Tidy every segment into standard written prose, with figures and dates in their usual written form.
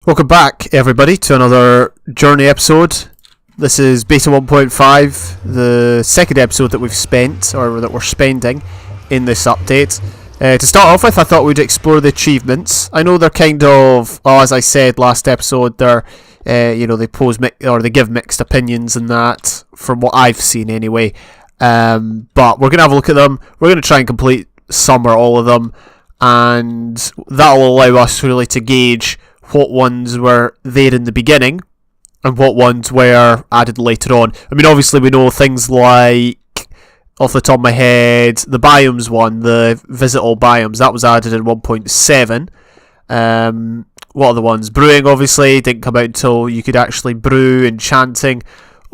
Welcome back, everybody, to another Journey episode. This is Beta 1.5, the second episode that we've spent, or that we're spending, in this update. To start off with, I thought we'd explore the achievements. I know they're kind of, as I said last episode, they're, they they give mixed opinions and that, from what I've seen anyway. But we're going to have a look at them. We're going to try and complete some or all of them, and that'll allow us really to gauge what ones were there in the beginning and what ones were added later on. I mean, obviously we know things like, off the top of my head, the biomes one, the visit all biomes, that was added in 1.7. What are the ones? Brewing, obviously, didn't come out until you could actually brew. Enchanting,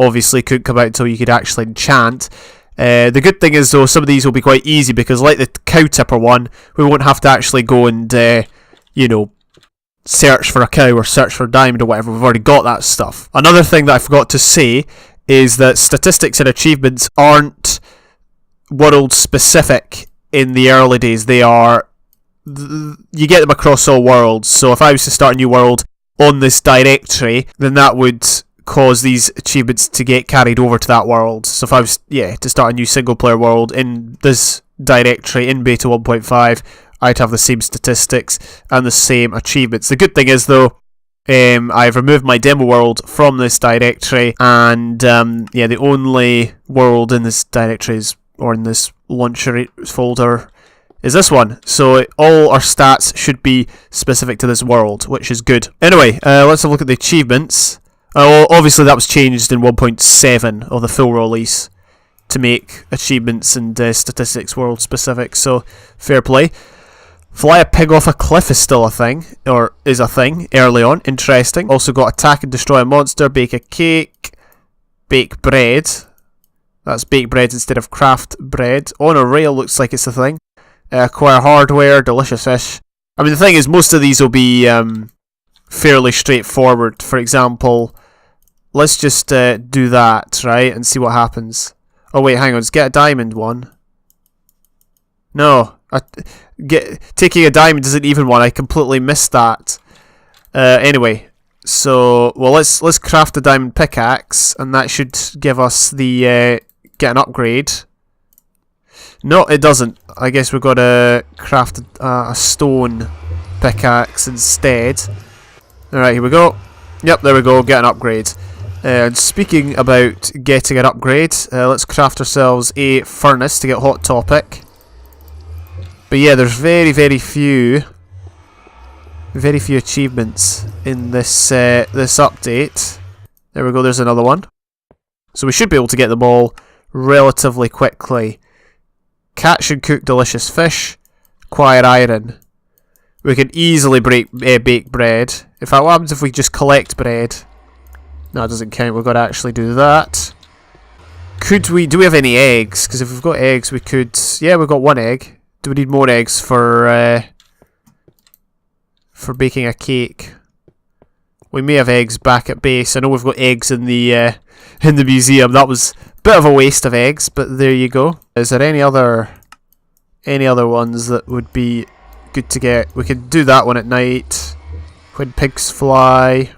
obviously, couldn't come out until you could actually enchant. The good thing is, though, some of these will be quite easy, because like the cow tipper one, we won't have to actually go and, search for a cow or search for a diamond or whatever. We've already got that stuff. Another thing that I forgot to say is that statistics and achievements aren't world specific in the early days. They are, you get them across all worlds. So if I was to start a new world on this directory, then that would cause these achievements to get carried over to that world. So if I was to start a new single player world in this directory in beta 1.5, I'd have the same statistics and the same achievements. The good thing is, though, I've removed my demo world from this directory, and the only world in this directory or in this launcher folder is this one. So all our stats should be specific to this world, which is good. Anyway, let's have a look at the achievements. Obviously that was changed in 1.7 of the full release to make achievements and statistics world specific, so fair play. Fly a pig off a cliff is still a thing, or is a thing, early on. Interesting. Also got attack and destroy a monster, bake a cake, bake bread. That's bake bread instead of craft bread. On a rail looks like it's a thing. Acquire hardware, delicious fish. I mean, the thing is, most of these will be fairly straightforward. For example, let's just do that, right, and see what happens. Oh wait, hang on, let's get a diamond one. No. Taking a diamond isn't even one. I completely missed that. Anyway, so let's craft a diamond pickaxe, and that should give us the get an upgrade. No, it doesn't. I guess we've got to craft a stone pickaxe instead. All right, here we go. Yep, there we go. Get an upgrade. And speaking about getting an upgrade, let's craft ourselves a furnace to get hot topic. But yeah, there's very few achievements in this this update. There we go, there's another one. So we should be able to get them all relatively quickly. Catch and cook delicious fish. Acquire iron. We can easily bake bread. In fact, what happens if we just collect bread? No, it doesn't count, we've got to actually do that. Do we have any eggs? Because if we've got eggs, we could... Yeah, we've got one egg. Do we need more eggs for baking a cake? We may have eggs back at base. I know we've got eggs in the museum. That was a bit of a waste of eggs, but there you go. Is there any other ones that would be good to get? We could do that one at night. When pigs fly.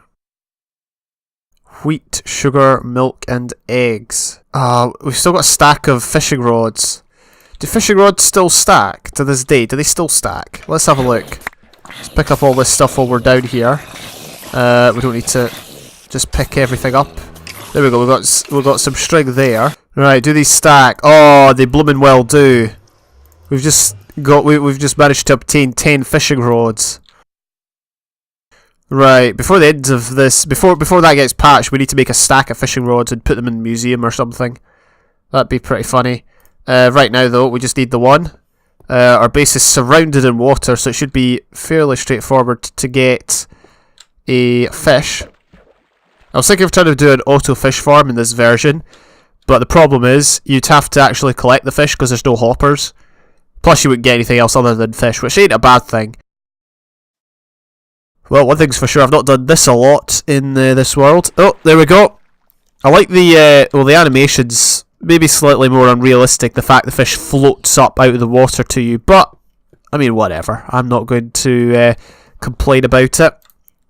Wheat, sugar, milk, and eggs. We've still got a stack of fishing rods. Do fishing rods still stack to this day? Do they still stack? Let's have a look. Let's pick up all this stuff while we're down here. We don't need to just pick everything up. There we go. We've got some string there. Right, do these stack? Oh, they bloomin' well do. We've just managed to obtain 10 fishing rods. Right, before the end of this, before that gets patched, we need to make a stack of fishing rods and put them in the museum or something. That'd be pretty funny. Right now, though, we just need the one. Our base is surrounded in water, so it should be fairly straightforward to get a fish. I was thinking of trying to do an auto fish farm in this version, but the problem is you'd have to actually collect the fish because there's no hoppers. Plus, you wouldn't get anything else other than fish, which ain't a bad thing. Well, one thing's for sure, I've not done this a lot in this world. Oh, there we go. I like the animations. Maybe slightly more unrealistic, the fact the fish floats up out of the water to you, but I mean, whatever. I'm not going to complain about it.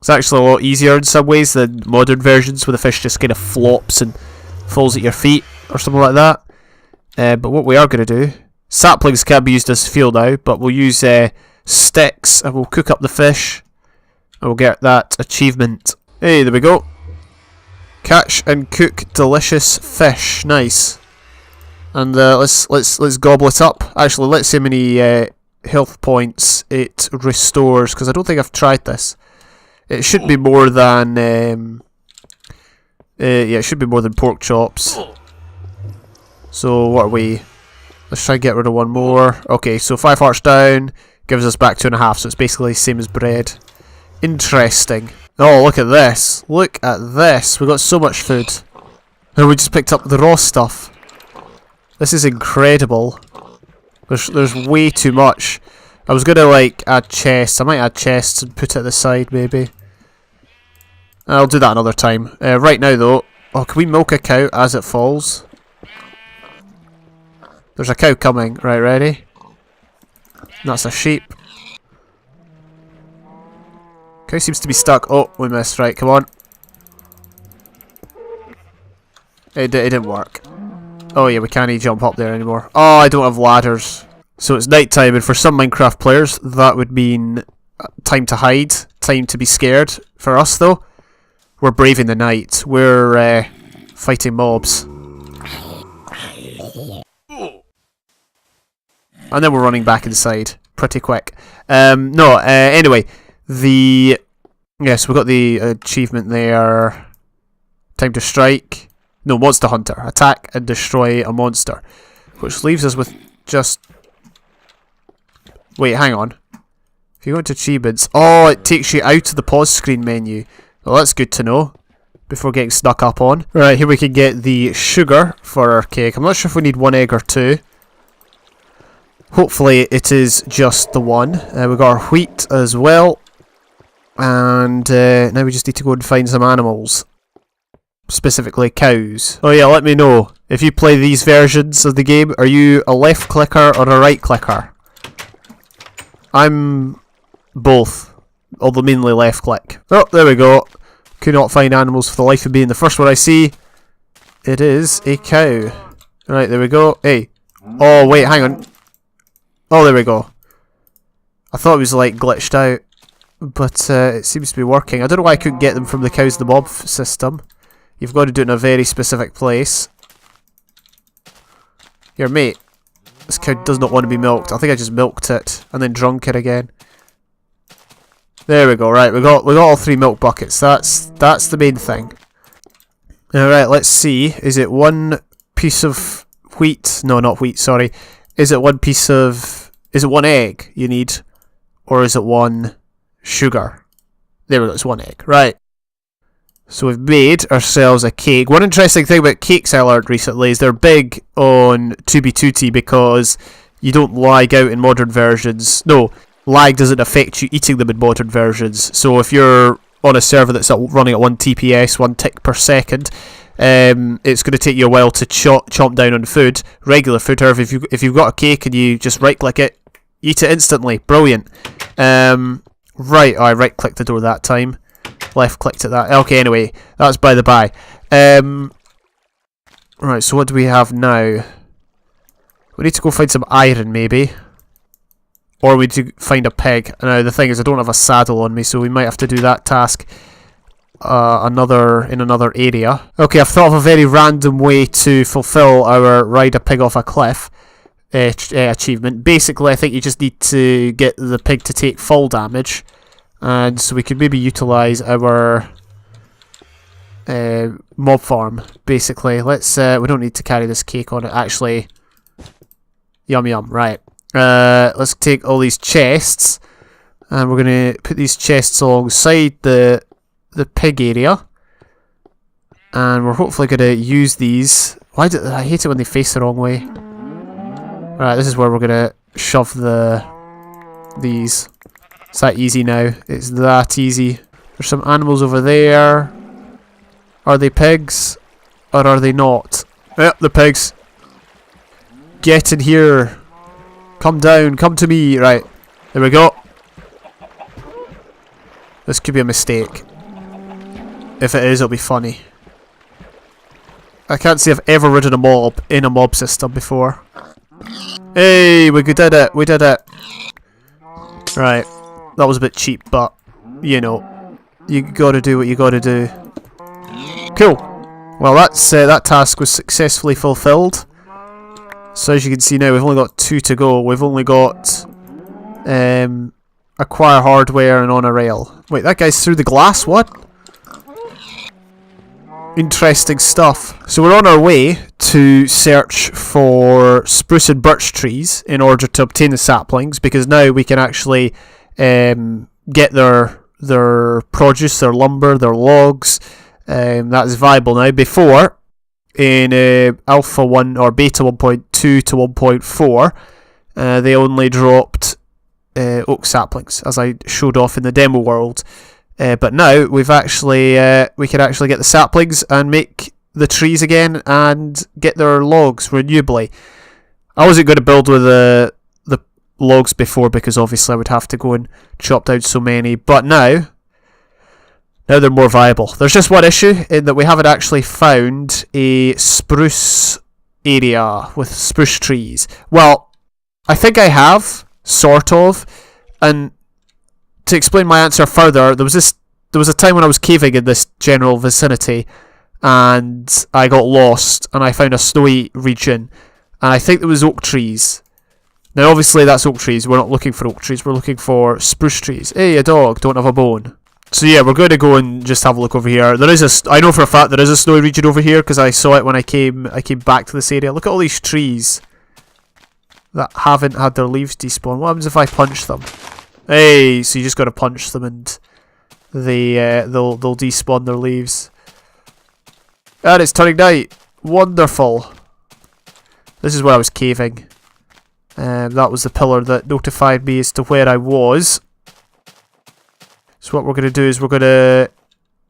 It's actually a lot easier in some ways than modern versions where the fish just kind of flops and falls at your feet or something like that. But what we are going to do, saplings can be used as fuel now, but we'll use sticks and we'll cook up the fish and we'll get that achievement. Hey, there we go. Catch and cook delicious fish. Nice. And let's gobble it up. Actually, let's see how many health points it restores, because I don't think I've tried this. It should be more than yeah, it should be more than pork chops. So what are we? Let's try and get rid of one more. Okay, so 5 hearts down gives us back 2.5, so it's basically the same as bread. Interesting. Oh, look at this. Look at this. We got so much food. And we just picked up the raw stuff. This is incredible. There's way too much. I was gonna like add chests. I might add chests and put it at the side maybe. I'll do that another time. Right now though, oh, can we milk a cow as it falls? There's a cow coming. Right, ready? That's a sheep. Cow seems to be stuck. Oh, we missed. Right, come on. It didn't work. Oh yeah, we can't jump up there anymore. Oh, I don't have ladders. So it's night time, and for some Minecraft players, that would mean time to hide, time to be scared. For us though, we're braving the night. We're fighting mobs. And then we're running back inside pretty quick. Anyway, yes, we got the achievement there. Time to strike. No, monster hunter. Attack and destroy a monster. Which leaves us with just... Wait, hang on. If you go into achievements... Oh, it takes you out of the pause screen menu. Well, that's good to know. Before getting snuck up on. Right, here we can get the sugar for our cake. I'm not sure if we need 1 egg or 2. Hopefully it is just the one. We've got our wheat as well. And now we just need to go and find some animals. Specifically cows. Oh yeah, let me know. If you play these versions of the game, are you a left clicker or a right clicker? I'm both. Although mainly left click. Oh, there we go. Could not find animals for the life of me. And the first one I see, it is a cow. Right, there we go. Hey. Oh, wait, hang on. Oh, there we go. I thought it was like glitched out. But it seems to be working. I don't know why I couldn't get them from the cows the mob system. You've got to do it in a very specific place. Here, mate. This cow does not want to be milked. I think I just milked it and then drunk it again. There we go. Right, we got all 3 milk buckets. That's the main thing. All right, let's see. Is it 1 piece of wheat? No, not wheat. Sorry. Is it 1 piece of? Is it 1 egg you need, or is it 1 sugar? There we go. It's 1 egg. Right. So we've made ourselves a cake. One interesting thing about cakes I learned recently is they're big on 2B2T because you don't lag out in modern versions. No, lag doesn't affect you eating them in modern versions. So if you're on a server that's running at 1 TPS, 1 tick per second, it's going to take you a while to chomp down on food, regular food. However, if you've got a cake and you just right click it, eat it instantly. Brilliant. Right, I right clicked the door that time. Left clicked at that. Okay, anyway, that's by the by. Right, so what do we have now? We need to go find some iron, maybe. Or we need to find a pig. Now, the thing is, I don't have a saddle on me, so we might have to do that task in another area. Okay, I've thought of a very random way to fulfill our ride a pig off a cliff achievement. Basically, I think you just need to get the pig to take fall damage. And so we could maybe utilise our mob farm, basically. Let's, we don't need to carry this cake on it, actually. Yum yum, right. Let's take all these chests, and we're going to put these chests alongside the pig area. And we're hopefully going to use these. I hate it when they face the wrong way. Right, this is where we're going to shove these. It's that easy now. It's that easy. There's some animals over there. Are they pigs? Or are they not? Yep, they're pigs. Get in here. Come down. Come to me. Right. There we go. This could be a mistake. If it is, it'll be funny. I can't say I've ever ridden a mob in a mob system before. Hey, we did it. We did it. Right. That was a bit cheap, but, you know, you gotta do what you gotta do. Cool. Well, that task was successfully fulfilled. So as you can see now, we've only got 2 to go. We've only got acquire hardware and on a rail. Wait, that guy's through the glass? What? Interesting stuff. So we're on our way to search for spruce and birch trees in order to obtain the saplings, because now we can actually get their produce, their lumber, their logs. That is viable now. Before, in Alpha 1 or Beta 1.2 to 1.4, they only dropped oak saplings, as I showed off in the demo world. But now we can actually get the saplings and make the trees again and get their logs renewably. I wasn't going to build with the logs before because obviously I would have to go and chop down so many, but now they're more viable. There's just one issue in that we haven't actually found a spruce area with spruce trees. Well, I think I have, sort of, and to explain my answer further, there was a time when I was caving in this general vicinity and I got lost and I found a snowy region and I think there was oak trees. Now obviously that's oak trees, we're not looking for oak trees, we're looking for spruce trees. Hey, a dog, don't have a bone. So yeah, we're going to go and just have a look over here. I know for a fact there is a snowy region over here because I saw it when I came back to this area. Look at all these trees that haven't had their leaves despawn. What happens if I punch them? Hey, so you just got to punch them and they'll despawn their leaves. And it's turning night. Wonderful. This is where I was caving. That was the pillar that notified me as to where I was. So what we're going to do is we're going to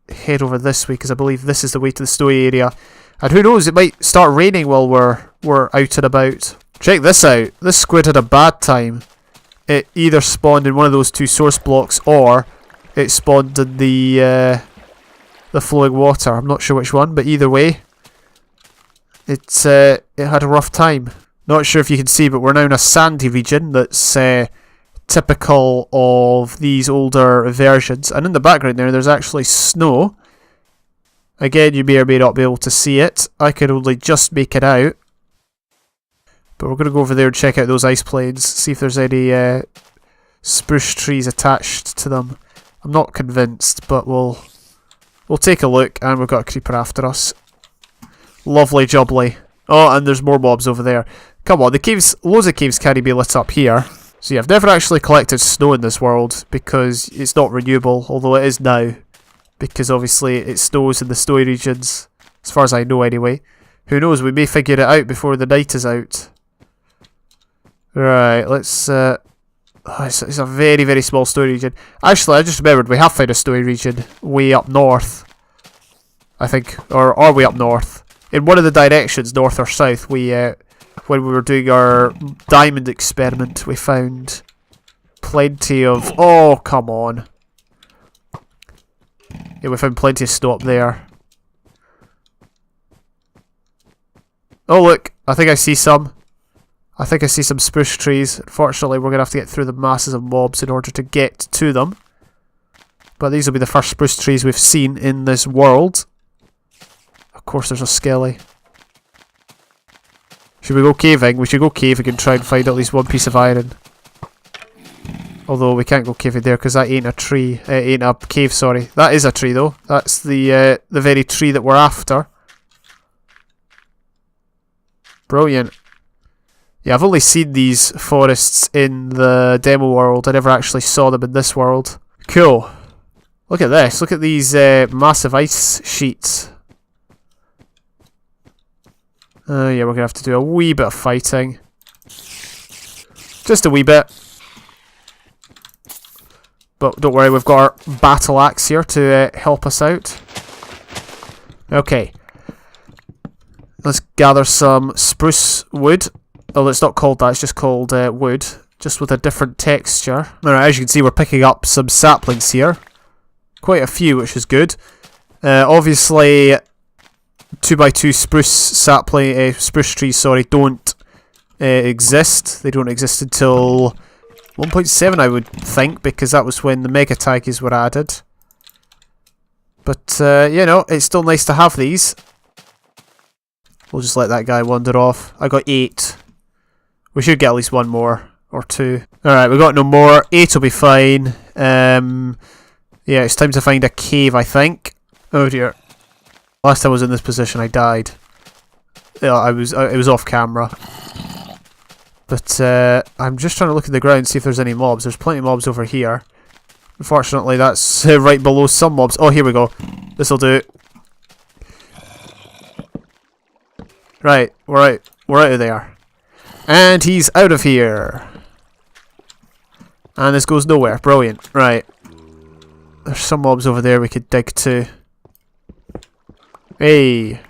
head over this way because I believe this is the way to the snowy area. And who knows, it might start raining while we're out and about. Check this out. This squid had a bad time. It either spawned in one of those 2 source blocks or it spawned in the flowing water. I'm not sure which one, but either way, it had a rough time. Not sure if you can see, but we're now in a sandy region that's typical of these older versions. And in the background there's actually snow. Again, you may or may not be able to see it. I can only just make it out. But we're going to go over there and check out those ice plains, see if there's any spruce trees attached to them. I'm not convinced, but we'll take a look. And we've got a creeper after us. Lovely jubbly. Oh, and there's more mobs over there. Come on, the caves, loads of caves can't be lit up here. So yeah, I've never actually collected snow in this world because it's not renewable, although it is now. Because obviously it snows in the snowy regions, as far as I know anyway. Who knows, we may figure it out before the night is out. Right, let's... it's a very, very small snowy region. Actually, I just remembered we have found a snowy region way up north. I think, or way up north. In one of the directions, north or south, when we were doing our diamond experiment, we found plenty of... Oh, come on. Yeah, we found plenty of snow up there. Oh, look. I think I see some. I think I see some spruce trees. Unfortunately, we're going to have to get through the masses of mobs in order to get to them. But these will be the first spruce trees we've seen in this world. Of course, there's a skelly. Should we go caving? We should go caving and try and find at least one piece of iron. Although we can't go caving there because that ain't a tree. Ain't a cave, sorry. That is a tree though. That's the very tree that we're after. Brilliant. Yeah, I've only seen these forests in the demo world. I never actually saw them in this world. Cool. Look at this. Look at these massive ice sheets. Yeah, we're going to have to do a wee bit of fighting. Just a wee bit. But don't worry, we've got our battle axe here to help us out. Okay. Let's gather some spruce wood. Oh, it's not called that, it's just called wood. Just with a different texture. Alright, as you can see, we're picking up some saplings here. quite a few, which is good. Obviously, 2x2 spruce trees, sorry, don't exist. They don't exist until 1.7, I would think, because that was when the mega taggies were added. But, you know, it's still nice to have these. We'll just let that guy wander off. I got 8. We should get at least one more. Or 2. Alright, we got no more. 8 will be fine. Yeah, it's time to find a cave, I think. Oh dear. Last time I was in this position, I died. Yeah, it was off camera. But, I'm just trying to look at the ground and see if there's any mobs. There's plenty of mobs over here. Unfortunately, that's right below some mobs. Oh, here we go. This'll do. Right, we're out of there. And he's out of here. And this goes nowhere. Brilliant. Right. There's some mobs over there we could dig to. Hey.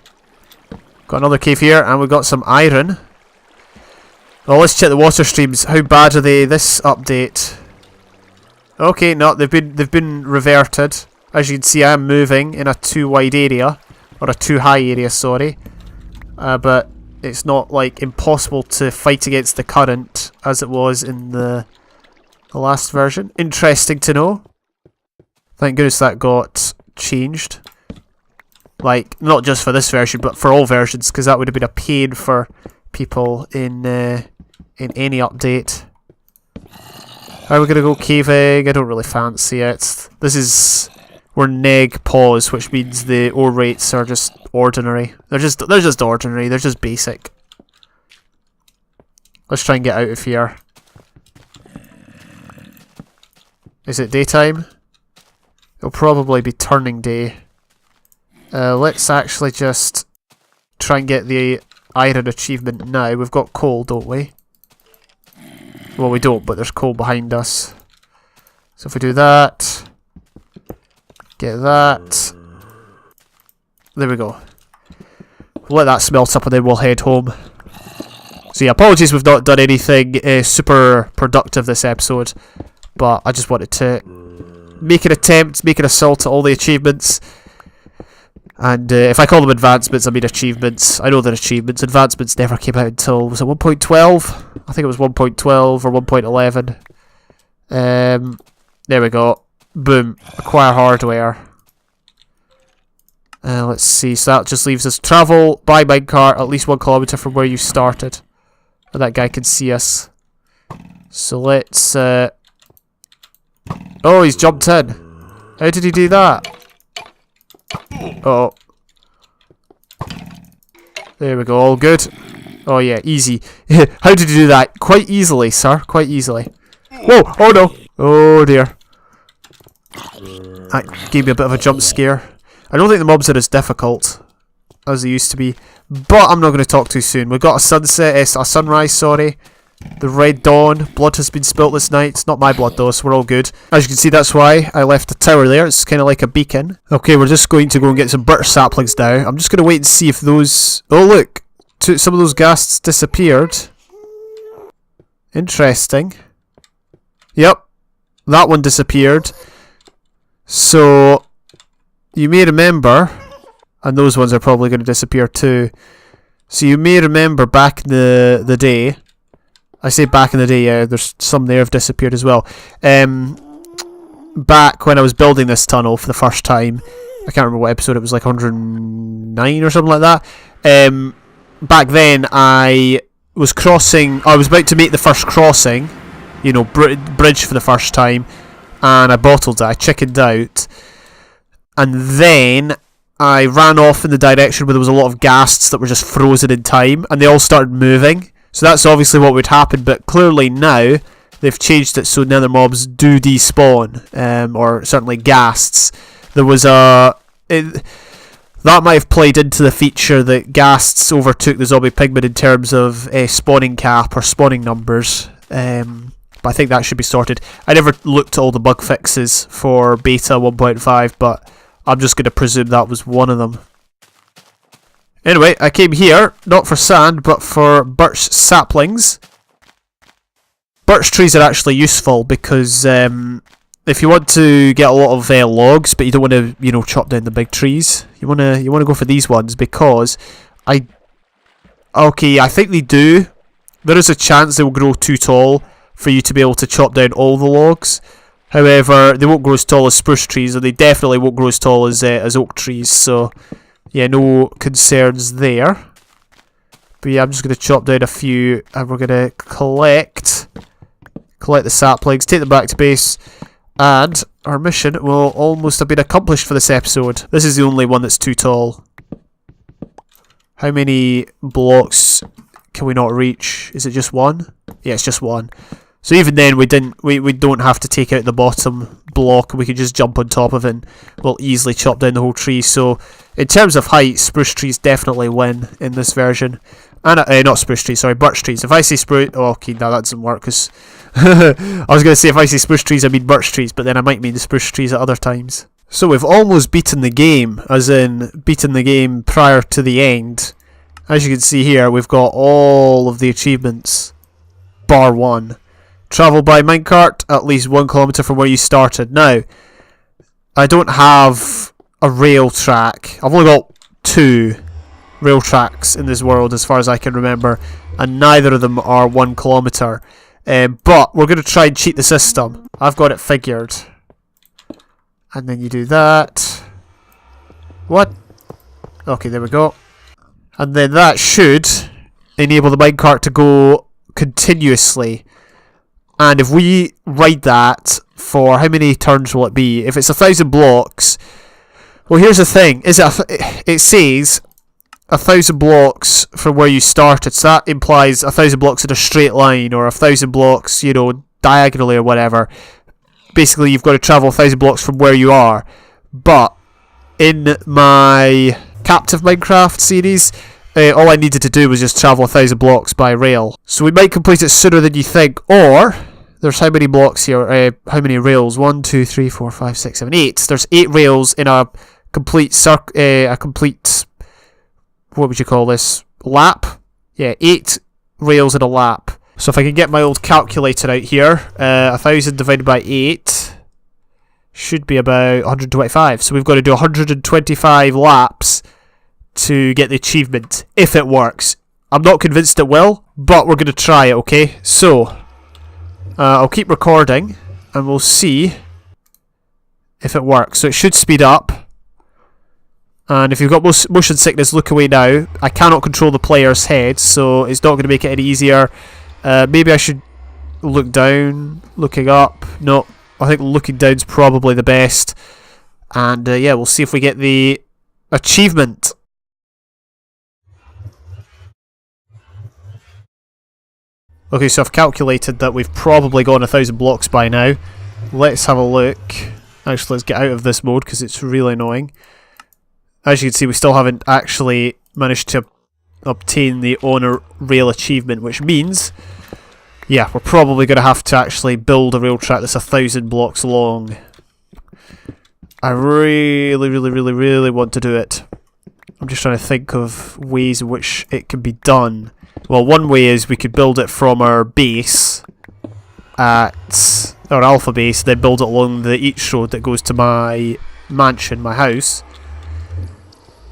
Got another cave here, and we've got some iron. Oh, let's check the water streams. How bad are they this update? Okay, no, they've been reverted. As you can see, I'm moving in a too wide area. Or a too high area, sorry. But it's not, like, impossible to fight against the current as it was in the last version. Interesting to know. Thank goodness that got changed. Like, not just for this version, but for all versions, because that would have been a pain for people in any update. How are we going to go caving? I don't really fancy it. This is... We're neg pause, which means the ore rates are just ordinary. They're just ordinary. They're just basic. Let's try and get out of here. Is it daytime? It'll probably be turning day. Let's actually just try and get the iron achievement now. We've got coal, don't we? Well, we don't, but there's coal behind us. So if we do that... Get that. There we go. We'll let that smelt up and then we'll head home. So yeah, apologies we've not done anything super productive this episode. But I just wanted to make an attempt, make an assault at all the achievements. And if I call them advancements, I mean achievements. I know they're achievements. Advancements never came out until, was it 1.12? I think it was 1.12 or 1.11. There we go. Boom. Acquire hardware. Let's see. So that just leaves us travel by minecart at least 1 kilometre from where you started. And that guy can see us. So let's... Oh, he's jumped in. How did he do that? Oh. There we go. All good. Oh yeah, easy. How did you do that? Quite easily, sir. Quite easily. Whoa! Oh no! Oh dear. That gave me a bit of a jump scare. I don't think the mobs are as difficult as they used to be, but I'm not going to talk too soon. We've got a sunset, a sunrise, sorry. The red dawn. Blood has been spilt this night. It's not my blood though, so we're all good. As you can see, that's why I left the tower there. It's kind of like a beacon. Okay, we're just going to go and get some birch saplings now. I'm just going to wait and see if those... Oh look! Some of those ghasts disappeared. Interesting. Yep. That one disappeared. So, you may remember, and those ones are probably going to disappear too. So you may remember back in the day, I say back in the day, yeah, there's some there have disappeared as well. Back when I was building this tunnel for the first time, I can't remember what episode it was, like 109 or something like that. Back then I was crossing, I was about to make the first crossing, you know, bridge for the first time. And I bottled it, I chickened out, and then I ran off in the direction where there was a lot of ghasts that were just frozen in time, and they all started moving. So that's obviously what would happen, but clearly now they've changed it so nether mobs do despawn, or certainly ghasts. There was a... that might have played into the feature that ghasts overtook the zombie pigmen in terms of spawning cap or spawning numbers. But I think that should be sorted. I never looked at all the bug fixes for beta 1.5, but I'm just going to presume that was one of them. Anyway, I came here, not for sand, but for birch saplings. Birch trees are actually useful because if you want to get a lot of logs, but you don't want to, you know, chop down the big trees, you wanna go for these ones, because I think they do. There is a chance they will grow too tall for you to be able to chop down all the logs. However, they won't grow as tall as spruce trees, and they definitely won't grow as tall as oak trees. So, yeah, no concerns there. But yeah, I'm just going to chop down a few, and we're going to collect the saplings, take them back to base, and our mission will almost have been accomplished for this episode. This is the only one that's too tall. How many blocks can we not reach? Is it just one? Yeah, it's just one. So even then, we don't have to take out the bottom block. We can just jump on top of it, and we'll easily chop down the whole tree. So in terms of height, spruce trees definitely win in this version. And not spruce trees, sorry, birch trees. If I say spruce, oh, okay, no, that doesn't work, because I was going to say if I say spruce trees, I mean birch trees, but then I might mean the spruce trees at other times. So we've almost beaten the game, as in beaten the game prior to the end. As you can see here, we've got all of the achievements, bar one. Travel by minecart at least 1 kilometre from where you started. Now, I don't have a rail track. I've only got 2 rail tracks in this world as far as I can remember, and neither of them are 1 kilometre. But we're going to try and cheat the system. I've got it figured. And then you do that. What? Okay, there we go. And then that should enable the minecart to go continuously. And if we ride that for how many turns will it be? If it's 1,000 blocks, well, here's the thing: it says 1,000 blocks from where you started, so that implies 1,000 blocks in a straight line, or 1,000 blocks, you know, diagonally or whatever. Basically, you've got to travel 1,000 blocks from where you are. But in my Captive Minecraft series, all I needed to do was just travel 1,000 blocks by rail. So we might complete it sooner than you think, or there's how many blocks here? How many rails? 1, 2, 3, 4, 5, 6, 7, 8. There's 8 rails in a complete what would you call this? Lap? Yeah, 8 rails in a lap. So if I can get my old calculator out here, 1,000 divided by 8 should be about 125. So we've got to do 125 laps to get the achievement, if it works. I'm not convinced it will, but we're going to try it, okay? So, I'll keep recording, and we'll see if it works. So it should speed up. And if you've got motion sickness, look away now. I cannot control the player's head, so it's not going to make it any easier. Maybe I should look down, looking up. No, I think looking down's probably the best. And yeah, we'll see if we get the achievement. Okay, so I've calculated that we've probably gone 1,000 blocks by now. Let's have a look. Actually, let's get out of this mode because it's really annoying. As you can see, we still haven't actually managed to obtain the on a rail achievement, which means, yeah, we're probably going to have to actually build a rail track that's 1,000 blocks long. I really want to do it. I'm just trying to think of ways in which it can be done. Well, one way is we could build it from our base at our alpha base, then build it along the each road that goes to my mansion, my house.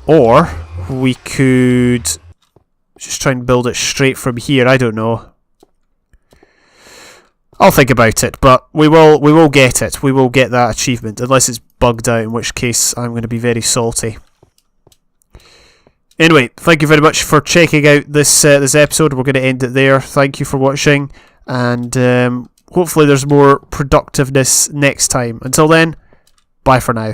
Or we could just try and build it straight from here. I don't know. I'll think about it, but we will get it. We will get that achievement, unless it's bugged out, in which case I'm going to be very salty. Anyway, thank you very much for checking out this episode. We're going to end it there. Thank you for watching, and hopefully there's more productiveness next time. Until then, bye for now.